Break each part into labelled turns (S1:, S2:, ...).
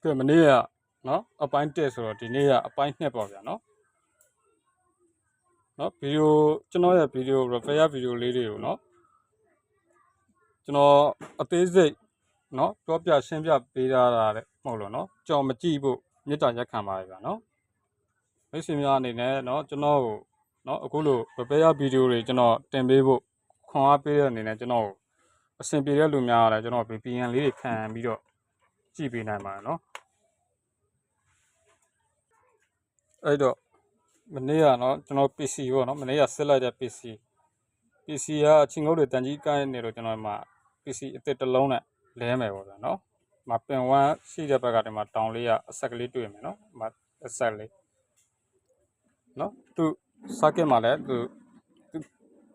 S1: ကဲမနေ့ကနော်အပိုင်းတက်ဆိုတော့ဒီနေ့ကအပိုင်း2ပေါ့ဗျာနော်ဗီဒီယိုကျွန်တော်ရဲ့ဗီဒီယို repair ဗီဒီယိုလေးတွေကိုနော်ကျွန်တော်အသေးစိတ်နော်ပြောပြရှင်းပြပေးထားတာတဲ့မဟုတ်လို့နော်ကြော်မကြည့်ဖို့မေတ္တာရက်ခံပါရဗျာနော်မိတ်ဆွေများအနေနဲ့နော်ကျွန်တော်ကိုနော်အခုလို repair ဗီဒီယိုတွေကျွန်တော်တင်ပေးဖို့ခွန်အားပေးတဲ့အနေနဲ့ကျွန်တော်အဆင်ပြေတဲ့လူများရတယ်ကျွန်တော် VPN လေးတွေခံပြီးတော့ကြည့်ပေးနိုင်ပါတယ်နော်အဲ့တော့မနေ့ကနော်ကျွန်တော် PC ပေါ့နော်မနေ့ကဆက်လိုက်တဲ့ PC ကအချင်းငုတ်တွေတန်ကြီးကိုင်းနေလို့ကျွန်တော်မှာ PC အသစ်တစ်လုံးနဲ့လဲမယ်ပေါ့ဗျာနော်မပင်1ရှိတဲ့ဘက်ကဒီမှာတောင်လေးကအဆက်ကလေးတွေ့မယ်နော်မအဆက်လေးနော်သူ circuit မှာလည်းသူ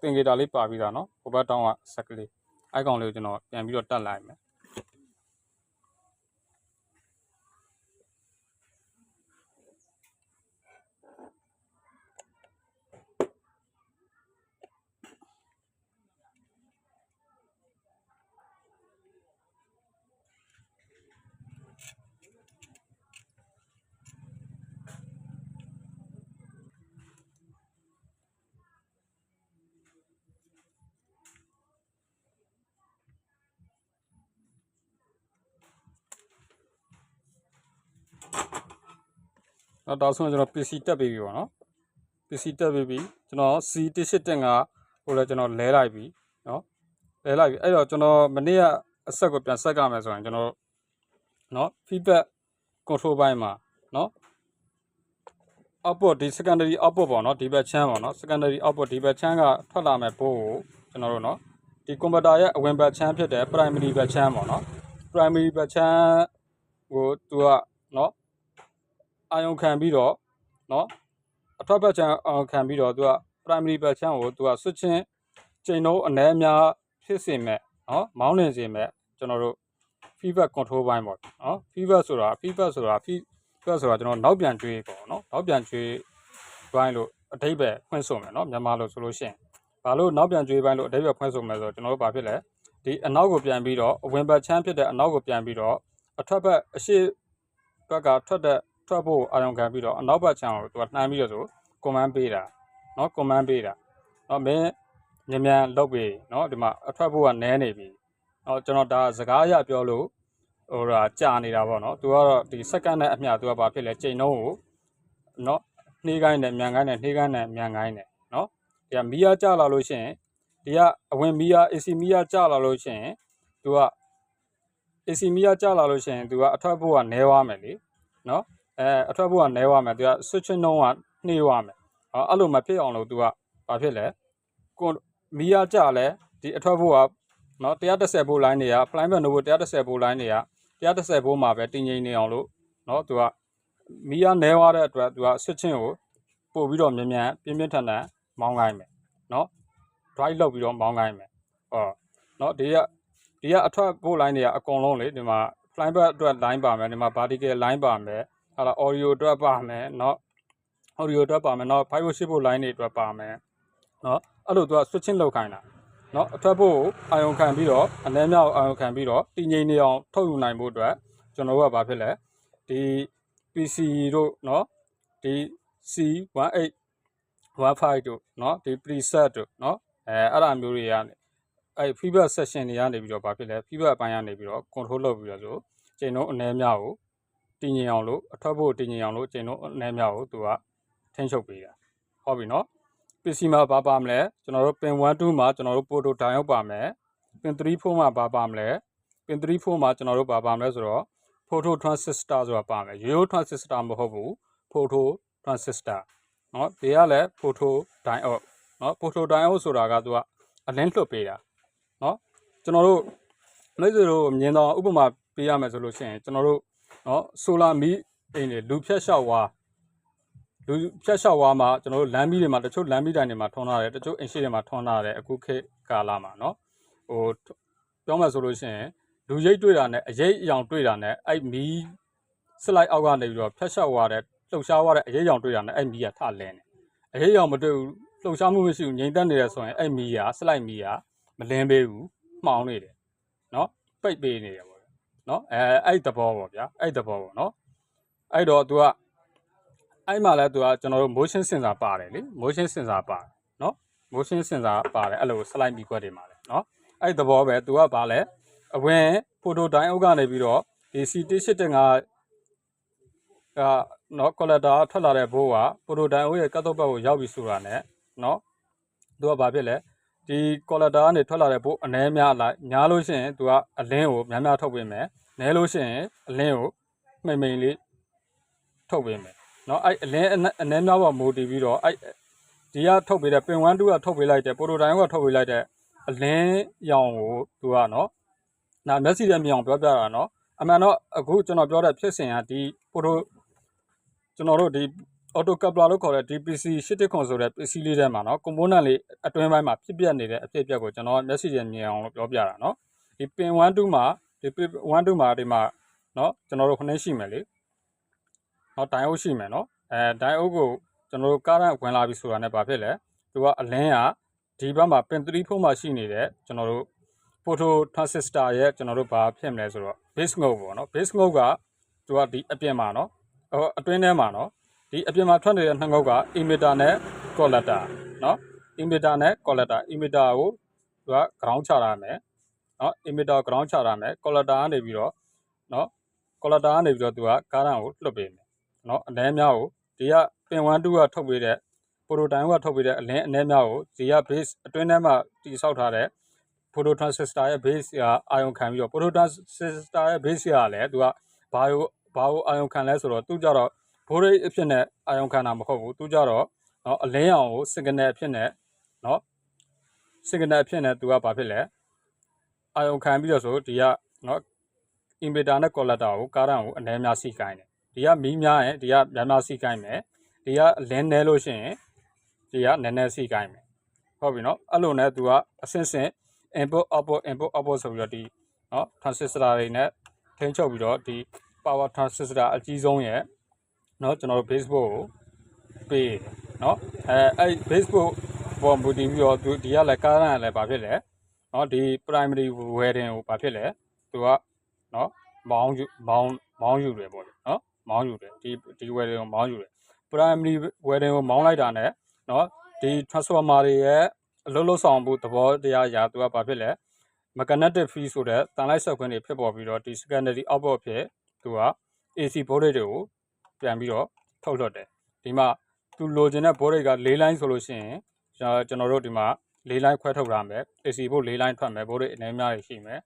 S1: သင်္ကေတလေးပါပြီးသားနော်ဟိုဘက်တောင်ကအဆက်ကလေးအဲ့ကောင်လေးကိုကျွန်တော်ပြန်ပြီးတော့တက်လိုက်မယ်ဒါဆိုရင်ကျွန်တော် PC တက်ပြီးပြီပေါ့နော် PC တက်ပြီးပြီကျွန်တော် C1815 ဟိုလည်းကျွန်တော်လဲလိုက်ပြီနော်လဲလိုက်ပြီအဲ့တော့ကျွန်တော်မနေ့ကအဆက်ကိုပြန်ဆက်ကမယ်ဆိုရင်ကျွန်တော်နော် feedback control ဘိုင်းမှာနော် output ဒီ secondary output ပေါ့နော်ဒီဘက် channel ပေါ့နော် secondary output ဒီဘက် channel ကထွက်လာမဲ့ဘိုးကိုကျွန်တော်တို့နော်ဒီ computer ရဲ့အဝင်ဘက် channel ဖြစ်တဲ့ primary ဘက် channel ပေါ့နော် primary ဘက် channel ကိုသူကနော်အာရုံခံပြီးတော့နော်အထွက်ဘက် channel အာရုံခံပြီးတော့သူက primary ဘက် channel ကိုသူက switching ချိန်နှုန်းအနည်းအများဖြစ်စေမဲ့နော်မောင်းနေစေမဲ့ကျွန်တော်တို့ feedback control ဘိုင်းပေါ့နော် feedback ဆိုတာကျွန်တော်နောက်ပြန်ကြွေးပေါ့နော်နောက်ပြန်ကြွေးဘိုင်းလို့အဓိပ္ပာယ်ဖွင့်ဆိုမယ်နော်မြန်မာလိုဆိုလို့ရှိရင်ဘာလို့နောက်ပြန်ကြွေးဘိုင်းလို့အဓိပ္ပာယ်ဖွင့်ဆိုမယ်ဆိုတော့ကျွန်တော်တို့ဘာဖြစ်လဲဒီအနောက်ကိုပြန်ပြီးတော့အဝင်ဘက်ချမ်းဖြစ်တဲ့အနောက်ကိုပြန်ပြီးတော့အထွက်ဘက်အရှိဘက်ကထွက်ဖို့အာရုံခံပြီးတော့အနောက်ဘက်ချမ်းကိုသူကနှမ်းပြီးတော့ဆို command ပေးတာနော် command ပေးတာနော်မင်းမြန်လုပ်ပြီနော်ဒီမှာအထွက်ဖို့ကနည်းနေပြီနော်ကျွန်တော်ဒါစကားအရပြောလို့ဟိုဒါကြာနေတာပေါ့နော်သူကတော့ဒီ second နဲ့အမျှသူကဘာဖြစ်လဲချိန်နှုန်းကိုနော်နှေးကိုင်းနဲ့မြန်ကိုင်းနဲ့နှေးကိုင်းနဲ့မြန်ကိုင်းနဲ့နော်ဒီကမီးအားကျလာလို့ရှိရင်ဒီကအဝင်မီးအား AC မီးအားကျလာလို့ရှိရင်သူက AC မီးအားကျလာလို့ရှိရင်သူကအထွက်ဖို့ကနည်းသွားမယ်လေနော်အထွက်ဖို့ကနည်းသွားမယ်သူက switching နှုန်းကနှေးသွားမယ်အဲ့လိုမဖြစ်အောင်လို့သူကဘာဖြစ်လဲမီးအားကျလဲဒီအထွက်ဖို့ကနော်130ဗို့လိုင်းတွေက fly back နိုးဖို့130ဗို့လိုင်းတွေက130ဗို့မှာပဲတည်ငြိမ်နေအောင်လို့နော်သူကမီးအားနည်းသွားတဲ့အတွက်သူက switching ကိုပို့ပြီးတော့မြန်ပြင်းထန်မောင်းခိုင်းမယ်နော် drive လုပ်ပြီးတော့မောင်းခိုင်းမယ်နော်ဒီကအထွက်ဗို့လိုင်းတွေကအကုန်လုံးလေဒီမှာ fly back အတွက် line ပါမယ်ဒီမှာ vertical line ပါမယ်ဟာလား audio အတွက်ပါမယ်နော် audio အတွက်ပါမယ်နော်5/8ဗို့ line တွေအတွက်ပါမယ်နော်အဲ့လိုသူက switching လုပ်ခိုင်းတာနော်အထွက်ဖို့အာရုံခံပြီးတော့အနည်းများအာရုံခံပြီးတော့တည်ငြိမ်နေအောင်ထုတ်ယူနိုင်ဖို့အတွက်ကျွန်တော်တို့ကဘာဖြစ်လဲဒီ PC တို့နော်ဒီ C1815 တို့နော်ဒီ preset တို့နော်အဲ့ဒါမျိုးတွေကနေfeedback session တွေကနေပြီးတော့ဘာဖြစ်လဲ feedback အပိုင်းကနေပြီးတော့ control လုပ်ပြီးတော့ဆိုချိန်နှုန်းအနည်းများကိုတည်ငြိမ်အောင်လို့အထွက်ဖို့တည်ငြိမ်အောင်လို့ချိန်နှုန်းအနည်းများကိုသူကထိန်းချုပ်ပေးတာဟုတ်ပြီနော်PC မှာဘာပါမလဲကျွန်တော်တို့ pin 1 2မှာကျွန်တော်တို့ photo diode ပါမယ် pin 3 4မှာဘာပါမလဲ pin 3 4မှာကျွန်တော်တို့ဘာပါမလဲဆိုတော့ photo transistor ဆိုတာပါမယ်ရိုးရိုး transistor မဟုတ်ဘူး photo transistor နော်ဒီကလည်း photo diode နော် photo diode ဆိုတာကသူကအလင်းလွှတ်ပေးတာနော်ကျွန်တော်တို့မိတ်ဆွေတို့မြင်တော့ဥပမာပေးရမယ်ဆိုလို့ရှိရင်ကျွန်တော်တို့နော် solar မီးအိမ်တွေလူဖြတ်လျှောက်ဝါမှာကျွန်တော်တို့လမ်းမီးတွေမှာတချို့လမ်းမီးတိုင်တွေမှာထွန်းထားတယ်တချို့အိမ်ရှိတွေမှာထွန်းထားတယ်အခုခေတ်ကာလမှာနော်ဟိုပြောမှဆိုလို့ရှိရင်လူရိပ်တွေ့တာနဲ့အရိပ်အယောင်တွေ့တာနဲ့အဲ့မီးစလိုက်အောက်ကနေပြီးတော့ဖြတ်လျှောက်သွားတဲ့လှုပ်ရှားသွားတဲ့အရိပ်အယောင်တွေ့တာနဲ့အဲ့မီးကထလင်းတယ်အရိပ်အယောင်မတွေ့ဘူးလှုပ်ရှားမှုမရှိဘူးငြိမ်သက်နေတယ်ဆိုရင်အဲ့မီးကစလိုက်မီးကမလင်းပေးဘူးမှောင်နေတယ်နော်ပိတ်ပေးနေတယ်ပေါ့ နော်အဲ့တဘောပေါ့ဗျာအဲ့တဘောပေါ့နော်အဲ့တော့ तू ကအဲ့မှာလဲ तू ကကျွန်တော်တို့ motion sensor ပါတယ်လေ motion sensor ပါတယ်နော် motion sensor ပါတယ်အဲ့လို slide ပြီးခွက်တွေမှာလဲနော်အဲ့တဘောပဲ तू ကဘာလဲအဝင် photo diode ကနေပြီးတော့ဒီ C1815နော် collector ထွက်လာတဲ့ဘိုးက photo diode ရဲ့ကတ်တော့ဘက်ကိုရောက်ပြီဆိုတာနဲ့နော် तू ကဘာဖြစ်လဲဒီ collector ကနေထွက်လာတဲ့ဘိုးအနည်းများလိုက်ညားလို့ရှိရင် तू ကအလင်းကိုများများထုတ်ပေးမယ်နဲလို့ရှိရင်အလင်းကိုမှိန်လေးထုတ်ပေးမယ်နော်အဲ့အလင်းအနည်းများပေါ်မူတည်ပြီးတော့အဲ့ဒီကထုတ်ပေးတဲ့ပင်1 2ကထုတ်ပေးလိုက်တဲ့ photo diode ကထုတ်ပေးလိုက်တဲ့အလင်းရောင်ကို तू ကနော်နာမျက်စိနဲ့မြင်အောင်ပြောပြတာနော်အမှန်တော့အခုကျွန်တော်ပြောတဲ့ဖြစ်စဉ်ကဒီ photo ကျွန်တော်တို့ဒီ auto coupler လို့ခေါ်တဲ့ DPC 810ဆိုတဲ့ PC လေးထဲမှာနော် component လေးအတွင်းပိုင်းမှာဖြစ်ပျက်နေတဲ့အဖြစ်အပျက်ကိုကျွန်တော်မျက်စိနဲ့မြင်အောင်လို့ပြောပြတာနော်ဒီ pin 1 2မှာဒီ pin 1 2မှာဒီမှာနော်ကျွန်တော်တို့ခဏရှိမယ်လေနော် diode ရှိမယ်နော်diode ကိုကျွန်တော်တို့ current ဝင်လာပြီဆိုတာနဲ့ဘာဖြစ်လဲသူကအလင်းကဒီဘက်မှာ pin 3 4မှာရှိနေတဲ့ကျွန်တော်တို့ photo transistor ရဲ့ကျွန်တော်တို့ဘာဖြစ်မလဲဆိုတော့ base mode ပေါ့နော် base mode ကသူကဒီအပြင်မှာနော်အတွင်းထဲမှာနော်ဒီအပြင်မှာထွက်နေတဲ့နှစ်ငုတ်က emitter နဲ့ collector နော် emitter နဲ့ collector emitter ကိုသူက ground ချထားမယ်နော် emitter ground ချထားမယ် collector ကနေပြီးတော့နော် collector ကနေပြီးတော့သူက current ကိုလွှတ်ပေးမယ်နော်အနည်းများကိုဒီက pin 1 2ကထုတ်ပေးတဲ့ photo diode ကထုတ်ပေးတဲ့အလင်းအနည်းများကိုဒီက base အတွင်းထဲမှာတည်ဆောက်ထားတဲ့ photo transistor ရဲ့ base ကအာရုံခံပြီးတော့ photo transistor ရဲ့ base ကလည်းသူကဘာကိုအာရုံခံလဲဆိုတော့သူကြတော့ဘိုးရိပ်အဖြစ်နဲ့အာရုံခံတာမဟုတ်ဘူးသူကြတော့နော်အလင်းရောင်ကို signal အဖြစ်နဲ့နော် signal အဖြစ်နဲ့သူကဘာဖြစ်လဲအာရုံခံပြီးတော့ဆိုဒီကနော် emitter နဲ့ collector ကို current ကိုအနည်းများစီးကိုင်းတယ်ဒီကမီးများရင်ဒီကများများစီးကိုင်းမယ်ဒီကအလင်းနဲလို့ရှိရင်ဒီကနည်းနည်းစီးကိုင်းမယ်ဟုတ်ပြီနော်အဲ့လိုနဲ့သူကအဆင့်ဆင့် input output ဆိုပြီးတော့ဒီနော် transistor တွေနဲ့ထိန်းချုပ်ပြီးတော့ဒီ power transistor အကြီးဆုံးရဲ့နော်ကျွန်တော်တို့ base board ကိုပေးနော်အဲ့ base board ပေါ်မူတည်ပြီးတော့ဒီကလည်း current လည်းဘာဖြစ်လဲနော်ဒီ primary wiring ကိုဘာဖြစ်လဲသူကနော်မောင်းယူတယ်ပေါ့လေနော်မောင်းယူတယ်ဒီ wiring ကိုမောင်းယူတယ် primary wiring ကိုမောင်းလိုက်တာနဲ့နော်ဒီ transformer တွေရဲ့အလုပ်လုပ်ဆောင်မှုသဘောတရားအရာသူကဘာဖြစ်လဲ magnetic field ဆိုတဲ့တန်လိုက်ဆက်ခွင့်တွေဖြစ်ပေါ်ပြီးတော့ဒီ secondary output ဖြစ်သူက AC voltage တွေကိုပြန်ပြီးတော့ထုတ်လွှတ်တယ်ဒီမှာသူလိုချင်တဲ့ voltage က4 line ဆိုလို့ရှိရင်ကျွန်တော်တို့ဒီမှာ4 line ခွဲထုတ်ရမယ် AC ဘို့4 line ထွက်မယ် voltage အနည်းများတွေရှိမယ်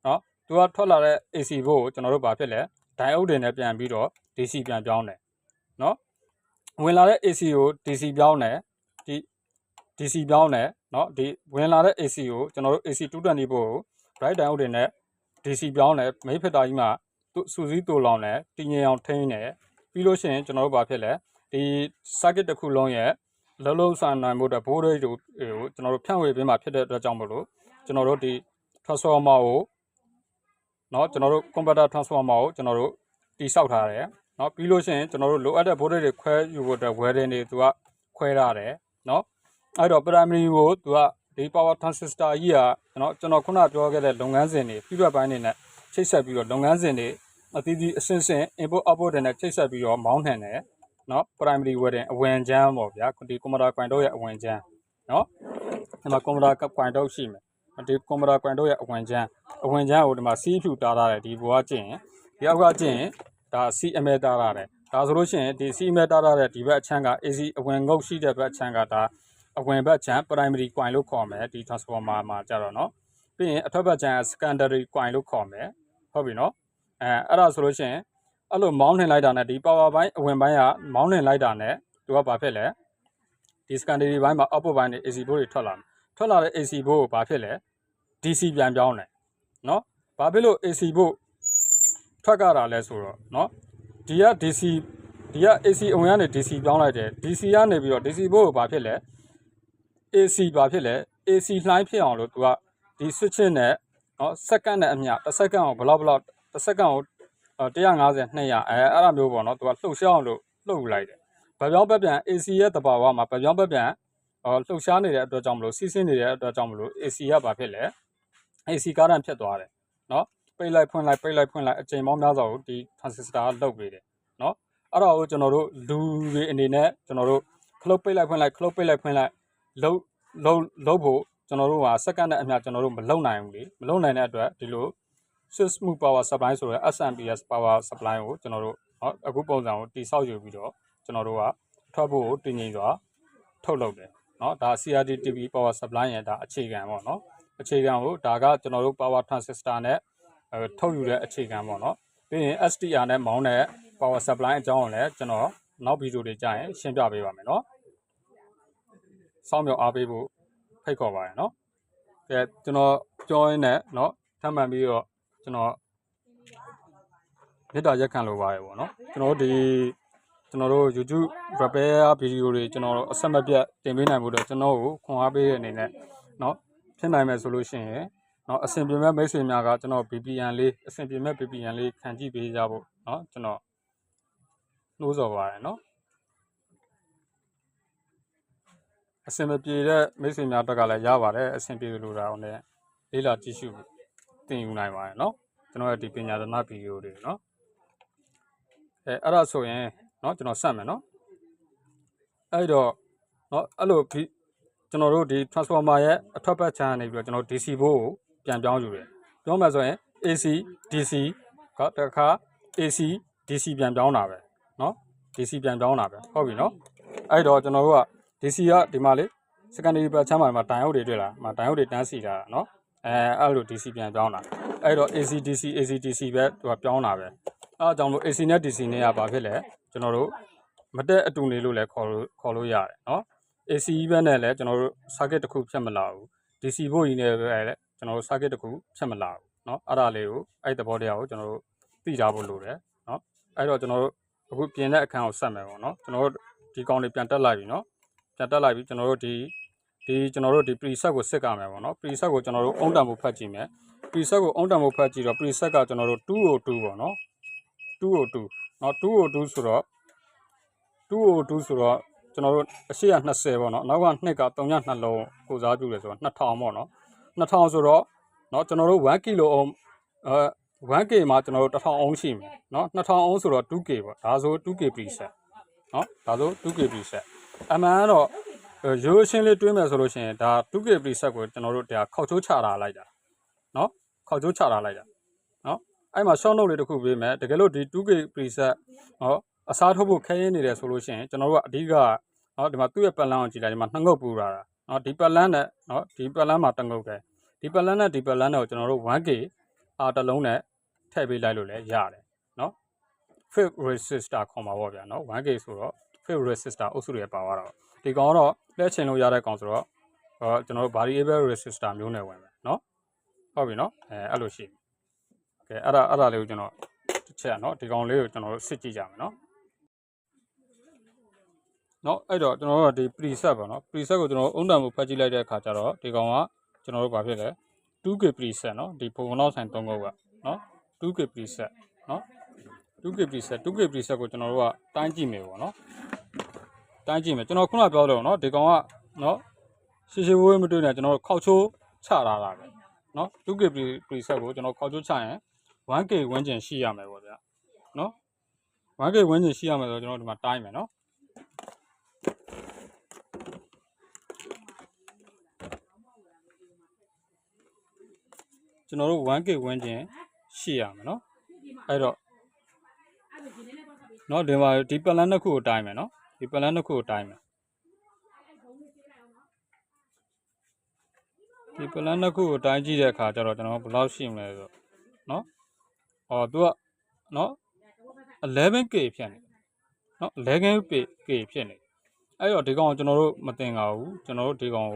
S1: နော်သူကထွက်လာတဲ့ AC ဘို့ကိုကျွန်တော်တို့ဘာဖြစ်လဲ diode တွေနဲ့ပြန်ပြီးတော့ DC ပြန်ပြောင်းတယ်နော်ဝင်လာတဲ့ AC ကို DC ပြောင်းတယ်ဒီ DC ပြောင်းတယ်နော်ဒီဝင်လာတဲ့ AC ကိုကျွန်တော်တို့ AC 220 ဘို့ကို bright diode တွေနဲ့ DC ပြောင်းတယ်မိတ်ဖက်တာကြီးမှာစူးစီးတူလောင်တယ်တည်ငြိမ်အောင်ထိန်းတယ်ပြီးလို့ရှိရင်ကျွန်တော်တို့ဘာဖြစ်လဲဒီ circuit တစ်ခုလုံးရဲ့လုံးဆန်နိုင်မှုတဲ့ voltage တွေကိုကျွန်တော်တို့ဖြန့်ဝေပေးမှာဖြစ်တဲ့အတွက်ကြောင့်မလို့ကျွန်တော်တို့ဒီ transformer ကိုနော်ကျွန်တော်တို့ converter transformer ကိုကျွန်တော်တို့တိဆောက်ထားတယ်နော်ပြီးလို့ရှိရင်ကျွန်တော်တို့လိုအပ်တဲ့ voltage တွေခွဲယူဖို့အတွက် wiring တွေသူကခွဲထားတယ်နော်အဲ့တော့ primary ကိုသူကဒီ power transistor ကြီးကကျွန်တော်ခုနပြောခဲ့တဲ့လုပ်ငန်းစဉ်တွေပြီးတော့ပိုင်းနေနဲ့ချိတ်ဆက်ပြီးတော့လုပ်ငန်းစဉ်တွေအသီးသီးအဆင့်ဆင့် input output တွေနဲ့ချိတ်ဆက်ပြီးတော့မောင်းနှင်တယ်နော် primary wiring အဝင်ချမ်းပေါ့ဗျာဒီ converter coin တို့ရဲ့အဝင်ချမ်းနော်ဒီမှာ converter coin တို့ရှိမယ်ဒီ converter coin တို့ရဲ့အဝင်ချမ်းကိုဒီမှာ C ဖြူတားထားတယ်ဒီဘွားကျင်ဒီအောက်ကကျင်ဒါ C emitter တားတယ်ဒါဆိုလို့ရှိရင်ဒီ C emitter တားတဲ့ဒီဘက်အချမ်းက AC အဝင်ငုတ်ရှိတဲ့ဘက်အချမ်းကဒါအဝင်ဘက်ချမ်း primary coin လို့ခေါ်မယ်ဒီ transformer မှာကြတော့နော်ပြီးရင်အထက်ဘက်ချမ်း secondary coin လို့ခေါ်မယ်ဟုတ်ပြီနော်အဲ့ဒါဆိုလို့ရှိရင်အဲ့လိုမောင်းနှင်လိုက်တာနဲ့ဒီ power ဘိုင်းအဝင်ဘိုင်းကမောင်းနှင်လိုက်တာနဲ့သူကဘာဖြစ်လဲဒီ secondary ဘိုင်းမှာ output ဘိုင်းတွေ AC ဘိုးတွေထွက်လာတဲ့ AC ဘိုးကိုဘာဖြစ်လဲ DC ပြန်ပြောင်းတယ်နော်ဘာဖြစ်လို့ AC ဘိုးထွက်ကြတာလဲဆိုတော့နော်ဒီက DC ဒီက AC အဝင်ကနေ DC ပြောင်းလိုက်တယ် DC ကနေပြီးတော့ DC ဘိုးကိုဘာဖြစ်လဲ AC ဘာဖြစ်လဲ AC လှိုင်းဖြစ်အောင်လို့သူကဒီ switch နဲ့နော်စက္ကန့်နဲ့အမျှတစ်စက္ကန့်ကိုဘလောက်တစ်စက္ကန့်ကို150 200အဲ့ဒါမျိုးပေါ့နော်သူကလှုပ်ရှားအောင်လို့လှုပ်လိုက်တယ်ဗပြောင်းပက်ပြန် AC ရဲ့တဘာဝမှာဗပြောင်းပက်ပြန်လှုပ်ရှားနေတဲ့အတွက်ကြောင့်မလို့စီးဆင်းနေတဲ့အတွက်ကြောင့်မလို့ AC ကဘာဖြစ်လဲ AC ကားတန်းဖြစ်သွားတယ်နော် ပိတ်လိုက်ဖွင့်လိုက်အချိန်ပေါင်းများစွာကိုဒီ transistor ကလုပ်ပေးတယ်နော်အဲ့ဒါကိုကျွန်တော်တို့လူတွေအနေနဲ့ကျွန်တော်တို့ခလုတ်ပိတ်လိုက်ဖွင့်လိုက်လုပ်ဖို့ကျွန်တော်တို့ကစက္ကန့်နဲ့အမျှကျွန်တော်တို့မလုပ်နိုင်ဘူးလေမလုပ်နိုင်တဲ့အတွက်ဒီလို Swiss Smooth Power Supply ဆိုတဲ့ SMPS Power Supply ကိုကျွန်တော်တို့အခုပုံစံကိုတိဆောက်ယူပြီးတော့ကျွန်တော်တို့ကထွက်ဖို့ကိုတင်ငိမ်စွာထုတ်လုပ်တယ်နော်ဒါ CRT-TV Power Supply ရဲ့ဒါအခြေခံပေါ့နော်အခြေခံကိုဒါကကျွန်တော်တို့ Power Transistor နဲ့ထုတ်ယူတဲ့အခြေခံပေါ့နော်ပြီးရင် STR နဲ့မောင်းတဲ့ Power Supply အကြောင်းကိုလည်းကျွန်တော်နောက်ဗီဒီယိုတွေကြာရင်ရှင်းပြပေးပါမယ်နော်စောင့်မျှော်အားပေးဖို့ဖိတ်ခေါ်ပါရနော်ကဲကျွန်တော်ပြောရင်းနဲ့နော်ထပ်မံပြီးတော့ကျွန်တော်မေတ္တာရက်ခံလိုပါတယ်ပေါ့နော်ကျွန်တော်တို့ YouTube repair ဗီဒီယိုတွေကျွန်တော်အဆက်မပြတ်တင်ပေးနိုင်ဖို့တော့ကျွန်တော်ကိုခွန်အားပေးတဲ့အနေနဲ့နော်ဖြစ်နိုင်မယ်ဆိုလို့ရှိရင်နော်အဆင်ပြေမဲ့မိတ်ဆွေများကကျွန်တော် VPN လေးအဆင်ပြေမဲ့ VPN လေးခံကြည့်ပေးကြဖို့နော်ကျွန်တော်နှိုးဆော်ပါတယ်နော်အဆင်မပြေတဲ့မိတ်ဆွေများတက်ကလည်းရပါတယ်အဆင်ပြေလို့တာအောင်လည်းလေးလာကြည့်ရှုသင်ယူနိုင်ပါတယ်နော်ကျွန်တော်ရဲ့ဒီပညာသနာဗီဒီယိုတွေနော်အဲ့ဒါဆိုရင်နော်ကျွန်တော်ဆက်မယ်နော်အဲ့တော့နော်အဲ့လိုကျွန်တော်တို့ဒီ transformer ရဲ့အထွက်ဘက်ခြမ်းကနေပြီးတော့ကျွန်တော် DC ဘိုးကိုပြန်ပြောင်းယူတယ်ပြောမှဆိုရင် AC DC ကတခါ AC DC ပြန်ပြောင်းတာပဲနော် DC ပြန်ပြောင်းတာပဲဟုတ်ပြီနော်အဲ့တော့ကျွန်တော်တို့က DC ကဒီမှာလေ secondary ဘက်ခြမ်းမှာဒိုင်အိုတွေတွေ့လားဒိုင်အိုတွေတန်းစီတာနော်အဲ့လို DC ပြန်ပြောင်းတာအဲ့တော့ AC DC ပဲသူကပြောင်းတာပဲအဲ့ကြောင့်လို့ AC နဲ့ DC နဲ့ကဘာဖြစ်လဲကျွန်တော်တို့မတက်အတူနေလို့လည်းခေါ်လို့ရတယ်နော် AC ဘက်နဲ့လည်းကျွန်တော်တို့ circuit တစ်ခုဖြတ်မလာဘူး DC ဘို့ကြီးနဲ့ပဲကျွန်တော်တို့ circuit တစ်ခုဖြတ်မလာဘူးเนาะအဲ့ဒါလေးကိုအဲ့သဘောတရားကိုကျွန်တော်တို့သိကြဖို့လိုတယ်เนาะအဲ့တော့ကျွန်တော်တို့အခုပြင်တဲ့အခန်းကိုဆက်မယ်ပေါ့เนาะကျွန်တော်တို့ဒီကောင်တွေပြန်တက်လိုက်ပြီเนาะပြန်တက်လိုက်ပြီကျွန်တော်တို့ဒီ preset ကိုစစ်ကြမယ်ပေါ့เนาะ preset ကိုကျွန်တော်တို့အုံတန်ဖို့ဖတ်ကြည့်မယ် preset ကိုအုံတန်ဖို့ဖတ်ကြည့်တော့ preset ကကျွန်တော်တို့202ပေါ့เนาะ202เนาะ202ဆိုတော့ကျွန်တော်တို့အရှိရ20ပေါ့เนาะနောက်က2က3ညနှလုံးကိုစားပြုတယ်ဆိုတော့2000ပေါ့เนาะ2000ဆိုတော့เนาะကျွန်တော်တို့1 kilo ohm 1k မှာကျွန်တော်တို့1000 ohm ရှိမယ်เนาะ2000 ohm ဆိုတော့ 2k ပေါ့ဒါဆို 2k preset เนาะဒါဆို 2k preset အမှန်ကတော့ရိုးရှင်းလေးတွေးမယ်ဆိုလို့ရှိရင်ဒါ 2k preset ကိုကျွန်တော်တို့ဒါခောက်ချိုးချတာလိုက်တာเนาะခောက်ချိုးချတာလိုက်တာเนาะအဲ့မှာ short note လေးတစ်ခုပေးမယ်တကယ်လို့ဒီ 2k preset เนาะအစားထိုးဖို့ခဲရင်းနေတယ်ဆိုလို့ရှိရင်ကျွန်တော်တို့ကအဓိကเนาะဒီမှာသူ့ရဲ့ပတ်လန်းကိုကြည့်လိုက်ဒီမှာနှစ်ငုတ်ပူတာเนาะဒီပတ်လန်းနဲ့เนาะဒီပတ်လန်းမှာတစ်ငုတ်တယ်ဒီပတ်လန်းနဲ့ဒီပတ်လန်းနဲ့ကိုကျွန်တော်တို့ 1k အားတစ်လုံးနဲ့ထည့်ပေးလိုက်လို့လည်းရတယ်เนาะ fifth resistor ခေါ်မှာပေါ့ဗျာเนาะ 1k ဆိုတော့ fifth resistor အုပ်စုတွေပါသွားတော့ဒီကောင်ကတော့လက်ချင်လို့ရတဲ့ကောင်ဆိုတော့ကျွန်တော်တို့ variable resistor မျိုးနဲ့ဝင်မယ်เนาะဟုတ်ပြီเนาะအဲ့လိုရှိကဲအဲ့ဒါလေးကိုကျွန်တော်တစ်ချက်เนาะဒီကောင်လေးကိုကျွန်တော်တို့စစ်ကြည့်ကြမယ်เนาะအဲ့တော့ကျွန်တော်တို့ဒီ preset ပေါ့เนาะ preset ကိုကျွန်တော်အုံတန်ကိုဖတ်ကြည့်လိုက်တဲ့အခါကျတော့ဒီကောင်ကကျွန်တော်တို့ဘာဖြစ်လဲ 2k preset เนาะဒီပုံနောက်ဆိုင်3ခုကเนาะ 2k preset เนาะ 2k preset ကိုကျွန်တော်တို့ကတိုင်းကြည့်မယ်ပေါ့เนาะတိုင်းကြည့်မယ်ကျွန်တော်ခုနပြောတော့เนาะဒီကောင်ကเนาะရှေဝေးမတွေ့နဲ့ကျွန်တော်တို့ခောက်ချိုးချတာပဲเนาะ 2k preset ကိုကျွန်တော်ခောက်ချိုးချရင် 1k ဝန်းကျင်ရှိရမယ်ပေါ့ဗျာเนาะ 1k ဝန်းကျင်ရှိရမယ်ဆိုတော့ကျွန်တော်ဒီမှာတိုင်းမယ်เนาะကျွန်တော်တို့ 1k ဝန်းကျင်ရှိရမယ်เนาะအဲ့တော့เนาะဒီမှာဒီပတ်လန်းတစ်ခုကိုတိုင်းမယ်เนาะဒီပတ်လန်းတစ်ခုကိုတိုင်းမယ်ဒီပလန်တစ်ခုကိုတိုင်းကြည့်တဲ့အခါကျတော့ကျွန်တော်ဘယ်လောက်ရှိမလဲဆိုတော့เนาะသူကเนาะ 11k ဖြစ်နေเนาะ 11k ဖြစ်နေအဲ့တော့ဒီကောင်ကိုကျွန်တော်တို့မတင်ကြဘူးကျွန်တော်တို့ဒီကောင်က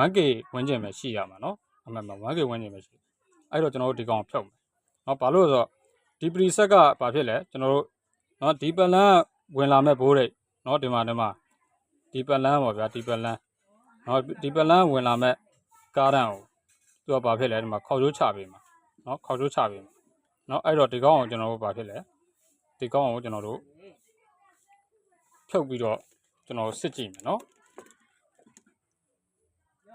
S1: 1k ဝန်းကျင်ပဲရှိရမှာเนาะအမှန်မှန် 1k ဝန်းကျင်ပဲရှိအဲ့တော့ကျွန်တော်တို့ဒီကောင်ဖြုတ်မယ်เนาะဘာလို့လဲဆိုတော့ဒီ preset ကဘာဖြစ်လဲကျွန်တော်တို့เนาะဒီပလန်ဝင်လာမဲ့ဘိုးတွေเนาะဒီမှာဒီပလန်ပေါ့ဗျာဒီပလန်เนาะဒီပလန်ဝင်လာမဲ့ကားတန်းကိုသူကဘာဖြစ်လဲဒီမှာခေါက်ချိုးချပေးမှာเนาะခေါက်ချိုးချပေးမှာเนาะအဲ့တော့ဒီကောင်ကိုကျွန်တော်တို့ဘာဖြစ်လဲဒီကောင်ကိုကျွန်တော်တို့ဖြုတ်ပြီးတော့ကျွန်တော်စစ်ကြည့်မယ်เนาะ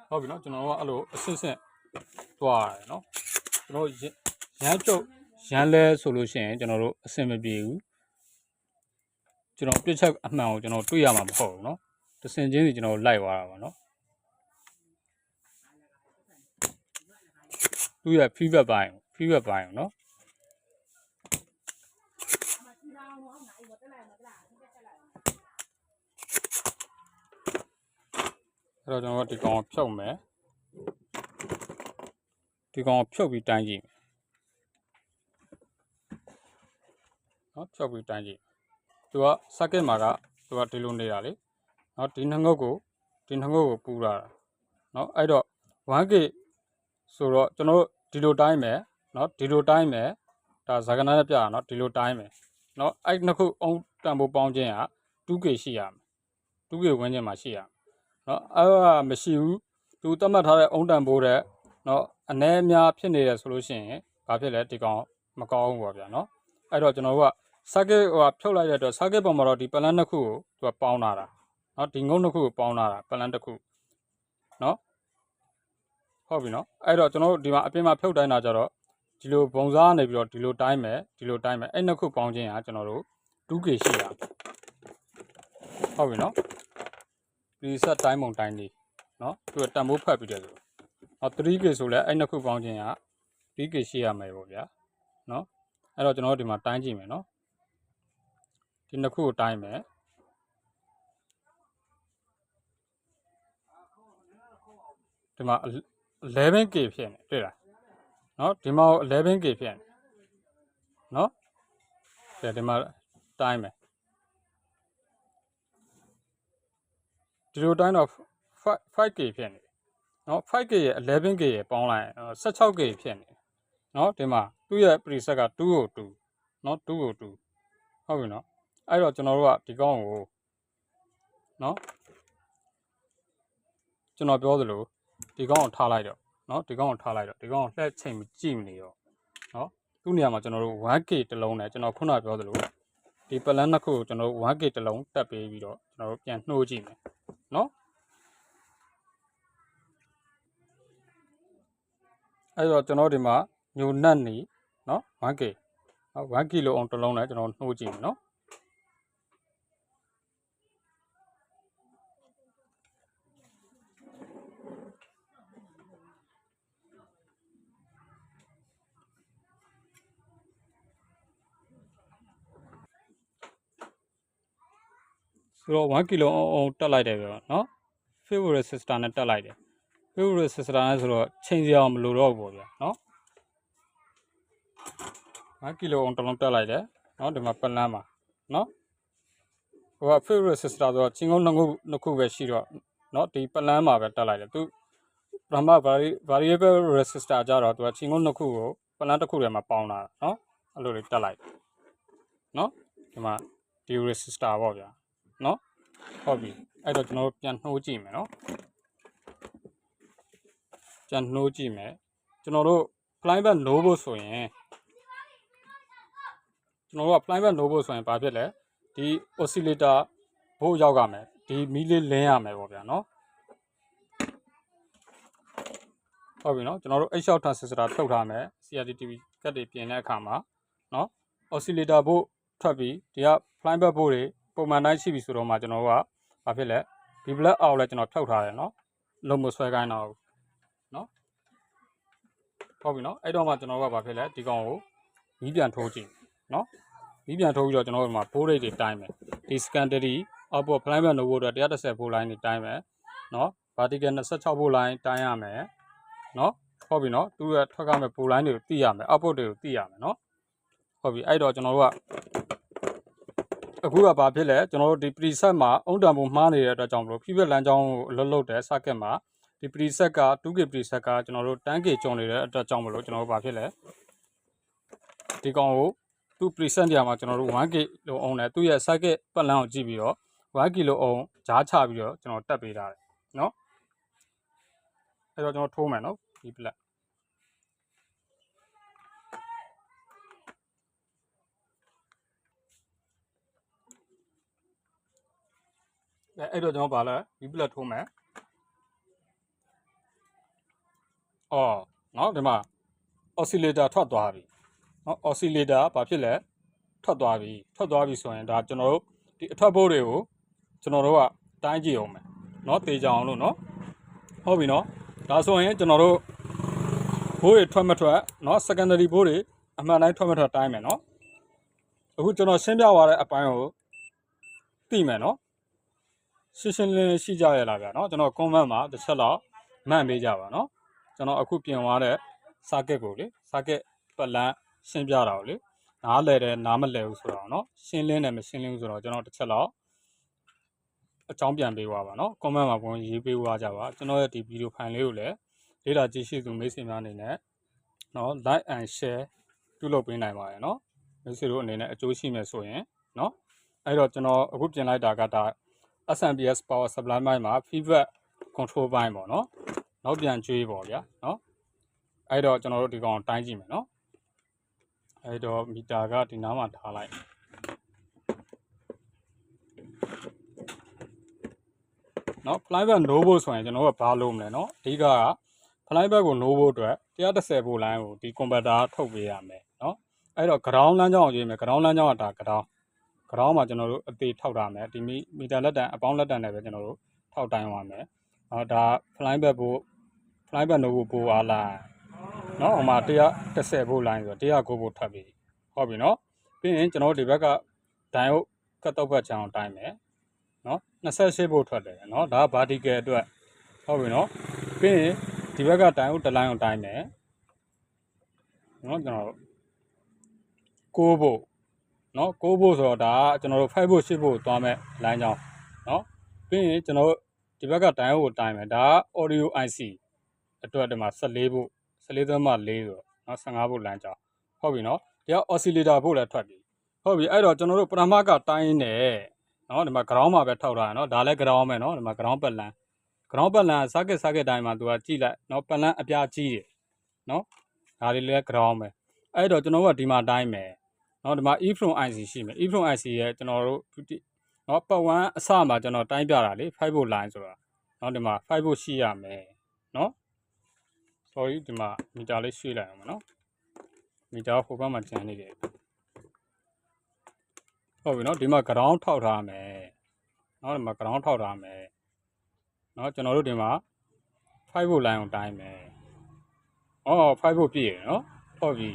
S1: ဟုတ်ပြီเนาะကျွန်တော်တို့ကအဲ့လိုအစစ်သွားရတယ်เนาะ ကျွန်တော်ရမ်းကျုပ်ရမ်းလဲဆိုလို့ရှိရင်ကျွန်တော်တို့အဆင်မပြေဘူးကျွန်တော်ပြစ်ချက်အမှန်ကိုကျွန်တော်တွေ့ရမှာမဟုတ်ဘူးเนาะတစ်စင်ချင်းစီကျွန်တော်လိုက်သွားတာပါเนาะသူ့ရဲ့ feedback ပိုင်းเนาะအဲ့တော့ကျွန်တော်ဒီကောင်ကိုဖြုတ်မယ်ဒီကောင်ကိုဖြုတ်ပြီးတိုင်းကြည့်မယ်เนาะဖြုတ်ပြီးတိုင်းကြည့်သူက circuit မှာကသူကဒီလိုနေတာလေเนาะဒီနှငုတ်ကိုပူလာတာเนาะအဲ့တော့ 1K ဆိုတော့ကျွန်တော်တို့ဒီလိုတိုင်းမယ်เนาะဒီလိုတိုင်းမယ်ဒါဇာကနာနဲ့ပြတာเนาะဒီလိုတိုင်းမယ်เนาะအဲ့နှစ်ခုအုံတန်ဖိုးပေါင်းခြင်းက 2K ရှိရမယ် 2K ဝန်းကျင်မှာရှိရမယ်เนาะအဲ့ဒါမရှိဘူးသူသတ်မှတ်ထားတဲ့အုံတန်ဖိုးတဲ့เนาะအနည်းအများဖြစ်နေတယ်ဆိုလို့ရှိရင်ဘာဖြစ်လဲဒီကောင်မကောင်းဘူးပေါ့ဗျာเนาะအဲ့တော့ကျွန်တော်တို့က circuit ဖြုတ်လိုက်တဲ့အတွက် circuit ပေါ်မှာတော့ဒီ plan နှစ်ခုကိုသူကပေါင်းလာတာเนาะဒီငုတ်နှစ်ခုကိုပေါင်းလာတာ plan တစ်ခုเนาะဟုတ်ပြီเนาะအဲ့တော့ကျွန်တော်တို့ဒီမှာအပြင်မှာဖြုတ်တိုင်းတာကြတော့ဒီလိုဘုံစားနေပြီးတော့ဒီလိုတိုင်းမယ်အဲ့နှစ်ခုပေါင်းခြင်းကကျွန်တော်တို့ 2K ရှိတာဟုတ်ပြီเนาะ preset တိုင်းပုံတိုင်းလေးเนาะသူကတန်ဖိုးဖတ်ပြီးတယ်ဆိုတော့ 3K ဆိုလဲအဲ့နှစ်ခုပေါင်းခြင်းက 3K ရှိရမယ်ပေါ့ဗျာเนาะအဲ့တော့ကျွန်တော်တို့ဒီမှာတိုင်းကြည့်မယ်เนาะဒီနှစ်ခုကိုတိုင်းမယ်ဒီမှာ 11K ဖြစ်နေတွေ့လားเนาะဒီမှာ 11K ဖြစ်နေเนาะဒီမှာတိုင်းမယ်ဒီလိုတိုင်းတော့ 5K ဖြစ်နေเนาะ 5K ရဲ့ 11K ရဲ့ပေါင်းလိုက် 16K ဖြစ်နေเนาะဒီမှာသူ့ရဲ့ preset က2ကို2เนาะ2ကို2ဟုတ်ပြီเนาะအဲ့တော့ကျွန်တော်တို့ကဒီကောင်းကိုเนาะကျွန်တော်ပြောသလိုဒီကောင်းကိုထားလိုက်တော့เนาะဒီကောင်းကိုထားလိုက်တော့ဒီကောင်းကိုလှည့်ချိန်ကြည့်မနေတော့เนาะသူ့နေရာမှာကျွန်တော်တို့ 1K တစ်လုံးနဲ့ကျွန်တော်ခုနပြောသလိုဒီ plan နှစ်ခုကိုကျွန်တော်တို့ 1K တစ်လုံးတက်ပေးပြီးတော့ကျွန်တော်တို့ပြန်နှိုးကြည့်မယ်เนาะအဲ့တော့ကျွန်တော်ဒီမှာညိုနတ်နေเนาะ 1K 1K လို့အောင်တစ်လုံးနဲ့ကျွန်တော်နှိုးကြည့်မယ်เนาะဆိုတော့1 kilo အောင်တက်လိုက်တယ်ပြောเนาะ favorite resistor နဲ့တက်လိုက်တယ် favorite resistor နဲ့ဆိုတော့ချိန်စရာမလိုတော့ဘူးပေါ့ဗျာเนาะ1 kilo အောင်တစ်လုံးတက်လိုက်တယ်เนาะဒီမှာပလန်းမှာเนาะဟိုက favorite resistor ဆိုတော့ချင်းကုန်းနှစ်ခုပဲရှိတော့เนาะဒီပလန်းမှာပဲတက်လိုက်တယ်သူပထမ variable resistor ကြတော့သူကချင်းကုန်းနှစ်ခုကိုပလန်းတစ်ခုထဲမှာပေါင်းတာเนาะအဲ့လိုလေးတက်လိုက်เนาะဒီမှာဒီ resistor ပေါ့ဗျာเนาะဟုတ်ပြီအဲ့တော့ကျွန်တော်တို့ပြန်နှိုးကြည့်မယ်เนาะပြန်နှိုးကြည့်မယ်ကျွန်တော်တို့ fly back နှိုးဖို့ဆိုရင်ကျွန်တော်တို့က fly back နှိုးဖို့ဆိုရင်ဘာဖြစ်လဲဒီ oscillator ဘို့ရောက်ရမယ်ဒီမီးလေးလင်းရမယ်ပေါ့ဗျာเนาะဟုတ်ပြီเนาะကျွန်တော်တို့ H short transistor ထုတ်ထားမယ် CRT-TV ကတ်တွေပြင်တဲ့အခါမှာเนาะ oscillator ဘို့ထွက်ပြီးဒီက fly back ဘို့တွေပုံမှန်တိုင်းရှိပြီဆိုတော့မှကျွန်တော်တို့ကဘာဖြစ်လဲဒီ black out လဲကျွန်တော်ဖြုတ်ထားတယ်เนาะလုံးမဆွဲခိုင်းတော့ဘူးเนาะဟုတ်ပြီเนาะအဲ့တော့မှကျွန်တော်တို့ကဘာဖြစ်လဲဒီကောင်ကိုမီးပြန်ထိုးကြည့်เนาะမီးပြန်ထိုးပြီးတော့ကျွန်တော်တို့မှာ ဘိုးရိတ်တွေတိုင်းမယ်ဒီ secondary output fly back နှုတ်ဖို့အတွက်130 volt line တွေတိုင်းမယ်เนาะ vertical 26 volt line တိုင်းရမယ်เนาะဟုတ်ပြီเนาะသူ့ရဲ့ထွက်ကမဲ့ volt line တွေကိုသိရမယ် output တွေကိုသိရမယ်เนาะဟုတ်ပြီအဲ့တော့ကျွန်တော်တို့ကအခုကဘာဖြစ်လဲကျွန်တော်တို့ဒီ preset မှာအုံတန်ပုံမှားနေတဲ့အတွက်ကြောင့်မလို့ feedback လမ်းကြောင်းကိုအလုပ်လုပ်တဲ့ circuit မှာဒီ preset က 2K preset ကကျွန်တော်တို့ 10K ကျုံနေတဲ့အတွက်ကြောင့်မလို့ကျွန်တော်တို့ဘာဖြစ်လဲဒီကောင်ကိုသူ့ preset နေရာမှာကျွန်တော်တို့ 1K လို့အောင်တယ်သူ့ရဲ့ circuit ပတ်လမ်းကိုကြည့်ပြီးတော့ 1K လို့အောင်ဂျားချပြီးတော့ကျွန်တော်တက်ပေးထားတယ်เนาะအဲ့တော့ကျွန်တော်ထိုးမယ်เนาะဒီ plug အဲ့တော့ကျွန်တော်ဗာလဲဒီ plug ထိုးမယ်အော်เนาะဒီမှာ oscillator ထွက်သွားပြီနော် oscillator ဘာဖြစ်လဲထွက်သွားပြီဆိုရင်ဒါကျွန်တော်တို့ဒီအထွက်ဘိုးတွေကိုကျွန်တော်တို့ကတိုင်းကြည့်အောင်မယ်နော်တေချအောင်လို့နော်ဟုတ်ပြီနော်ဒါဆိုရင်ကျွန်တော်တို့ဘိုးတွေထွက်မထွက်နော် secondary ဘိုးတွေအမှန်တိုင်းထွက်မထွက်တိုင်းမယ်နော်အခုကျွန်တော်ရှင်းပြသွားတဲ့အပိုင်းကိုသိမယ်နော်ရှင်းလင်းရှိကြရလားဗျာနော်ကျွန်တော် comment မှာတစ်ချက်တော့မှတ်ပေးကြပါနော်ကျွန်တော်အခုပြင်သွားတဲ့ circuit ကိုလေ circuit ပတ်လန်းရှင်းပြတာကိုလေနားလဲတယ်နားမလဲဘူးဆိုတော့နော်ရှင်းလင်းတယ်မရှင်းလင်းဘူးဆိုတော့ကျွန်တော်တစ်ချက်တော့အကြောင်းပြန်ပေးသွားပါနော် comment မှာဝင်ရေးပေးသွားကြပါကျွန်တော်ရဲ့ဒီ video file လေးကိုလည်းလေ့လာကြည့်ရှုသူမိတ်ဆွေများအနေနဲ့နော် like and share ပြုလုပ်ပေးနိုင်ပါတယ်နော်မိတ်ဆွေတို့အနေနဲ့အကျိုးရှိမယ်ဆိုရင်နော်အဲ့တော့ကျွန်တော်အခုပြင်လိုက်တာကဒါ SMPS power supply ပိုင်းမှာ feedback control ပိုင်းပေါ့နော်နောက်ပြန်ကျွေးပေါ့ဗျာနော်အဲ့တော့ကျွန်တော်တို့ဒီကောင်တိုင်းကြည့်မယ်နော်အဲ့တော့မီတာကဒီနားမှာထားလိုက်နော် flyback နိုးဖို့ဆိုရင်ကျွန်တော်ကဘာလုပ်မလဲနော်အဓိက flyback ကိုနိုးဖို့အတွက်130 volt line ကိုဒီ converter ထုတ်ပေးရမယ်နော်အဲ့တော့ ground လမ်းကြောင်းကိုရွေးမယ် ground လမ်းကြောင်းကဒါ ground မှာကျွန်တော်တို့အသေးထောက်ထားမယ်ဒီမီတာလက်တန်အပေါင်းလက်တန်နဲ့ပဲကျွန်တော်တို့ထောက်တိုင်းသွားမယ်ဒါ flyback နိုးဖို့ပိုအားလားနော်ဟိုမှာ130 volt line ဆိုတော့109 volt ထပ်ပြီဟုတ်ပြီနော်ပြီးရင်ကျွန်တော်တို့ဒီဘက်ကဒိုင်ဟုတ်ကတ်တော့ဘက်ချောင်းတိုင်းမယ်နော်28 volt ထွက်တယ်နော်ဒါက vertical အတွက်ဟုတ်ပြီနော်ပြီးရင်ဒီဘက်ကဒိုင်ဟုတ်တစ်လိုင်းကိုတိုင်းမယ်နော်ကျွန်တော်6 volt နော်6 volt ဆိုတော့ဒါကကျွန်တော်တို့5 volt 6 volt သွားမဲ့ line ကြောင်းနော်ပြီးရင်ကျွန်တော်တို့ဒီဘက်ကဒိုင်ဟုတ်ကိုတိုင်းမယ်ဒါက audio IC အတွက်ဒီမှာ14 volt 14.4ဆိုတော့နော်15 volt line ကြောင်းဟုတ်ပြီနော်ဒီက oscillator ဖို့လည်းထွက်ပြီဟုတ်ပြီအဲ့တော့ကျွန်တော်တို့ပထမကတိုင်းနေနော်ဒီမှာ ground မှာပဲထောက်ထားရနော်ဒါလည်း ground ပဲနော်ဒီမှာ ground ပတ်လန်း circuit တိုင်းမှာသူကကြည့်လိုက်နော်ပတ်လန်းအပြားကြီးတယ်နော်ဒါတွေလည်း ground ပဲအဲ့တော့ကျွန်တော်တို့ကဒီမှာတိုင်းမယ်နော်ဒီမှာ E from IC ရှိမယ် E from IC ရဲ့ကျွန်တော်တို့နော်ပတ်ဝန်းအစမှာကျွန်တော်တိုင်းပြတာလေ5 volt line ဆိုတာနော်ဒီမှာ5 volt ရှိရမယ်နော် sorry ဒီမှာမီတာလေးရွှေ့လိုက်အောင်နော်မီတာဟိုဘက်မှာကျန်နေတယ်ဟုတ်ပြီနော်ဒီမှာ ground ထောက်ထားမယ်နော်ဒီမှာ ground ထောက်ထားမယ်နော်ကျွန်တော်တို့ဒီမှာ5 volt line ကိုတိုင်းမယ်5 volt ပြည့်ရနော်ဟုတ်ပြီ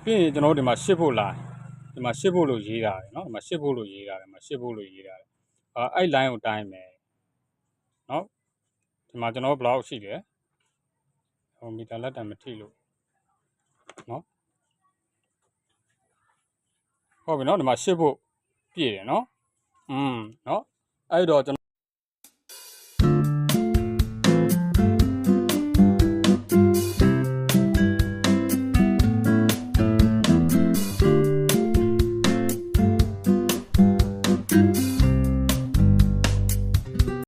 S1: ပြီးရင်ကျွန်တော်တို့ဒီမှာ10 volt line ဒီမှာ10 volt လို့ရေးထားတယ်နော်ဒီမှာ10 volt လို့ရေးထားတယ်ဒီမှာ10 volt လို့ရေးထားတယ်အဲ့ line ကိုတိုင်းမယ်နော်ဒီမှာကျွန်တော်တို့ဘယ်လောက်ရှိတယ်ဟိုမီတာလက်တံမထိလို့နော်ဟုတ်ပြီနော်ဒီမှာ10 volt ပြည့်တယ်နော်နော်အဲ့တော့ကျွန်တော်